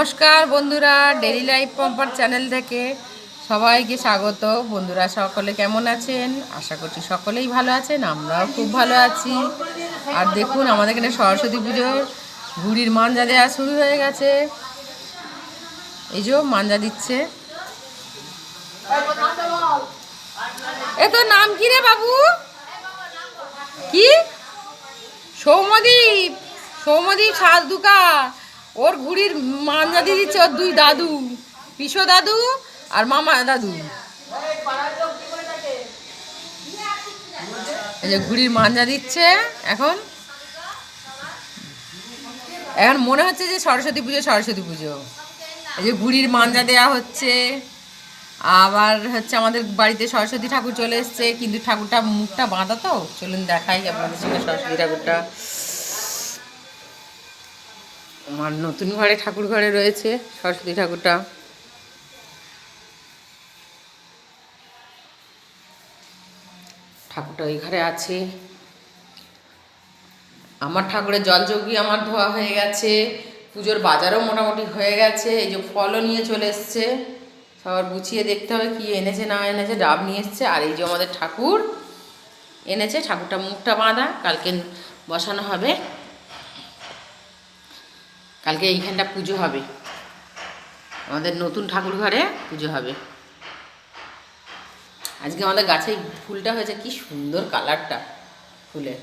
নমস্কার বন্ধুরা, daily life পম্পার channel থেকে সবাইকে স্বাগত। বন্ধুরা সকলে কেমন আছেন? আশা করছি সকলেই ভালো আছেন, আমরাও খুব ভালো আছি। আর দেখুন, আমাদের এখানে সরস্বতী পুজোর ঘুড়ির মাঞ্জা দেওয়া শুরু হয়ে গেছে। এই যে মাঞ্জা দিচ্ছে। এ তোর নাম কি রে বাবু? কি? সৌমদীপ। সৌমদীপ সাজদুকা। ওর ঘুড়ির মাঞ্জা দিয়ে দিচ্ছে ওর দুই দাদু, পিসো দাদু আর মামা দাদু। এই যে ঘুড়ির মাঞ্জা দিচ্ছে এখন। এখন মনে হচ্ছে যে সরস্বতী পুজো সরস্বতী পুজো। এই যে ঘুড়ির মাঞ্জা দেওয়া হচ্ছে। আবার হচ্ছে আমাদের বাড়িতে সরস্বতী ঠাকুর চলে এসছে, কিন্তু ঠাকুরটা মুখটা বাঁধা, তো চলুন দেখাই আপনাদের সঙ্গে সরস্বতী ঠাকুরটা। আমার নতুন ঘরে ঠাকুর ঘরে রয়েছে সরস্বতী ঠাকুরটা। ঠাকুরটা ওই ঘরে আছে। আমার ঠাকুরের জলযোগী আমার ধোয়া হয়ে গেছে। পুজোর বাজারও মোটামুটি হয়ে গেছে। এই যে ফলও নিয়ে চলে এসছে। সবার গুছিয়ে দেখতে হবে কি এনেছে না এনেছে। ডাব নিয়ে এসছে। আর এই যে আমাদের ঠাকুর এনেছে। ঠাকুরটা মুখটা বাঁধা, কালকে বসানো হবে। কালকে এইখানটা পুজো হবে, আমাদের নতুন ঠাকুর ঘরে পুজো হবে। আজকে আমাদের গাছে ফুলটা হয়েছে, কি সুন্দর কালারটা ফুলের।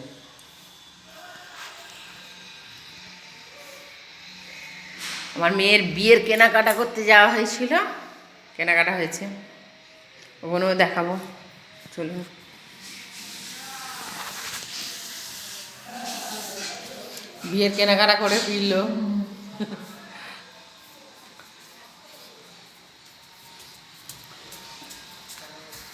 আমার মেয়ের বিয়ের কেনাকাটা করতে যাওয়া হয়েছিল, কেনাকাটা হয়েছে, ওখানেও দেখাবো। চলুন। বিয়ের কেনাকাটা করে ফিরলো।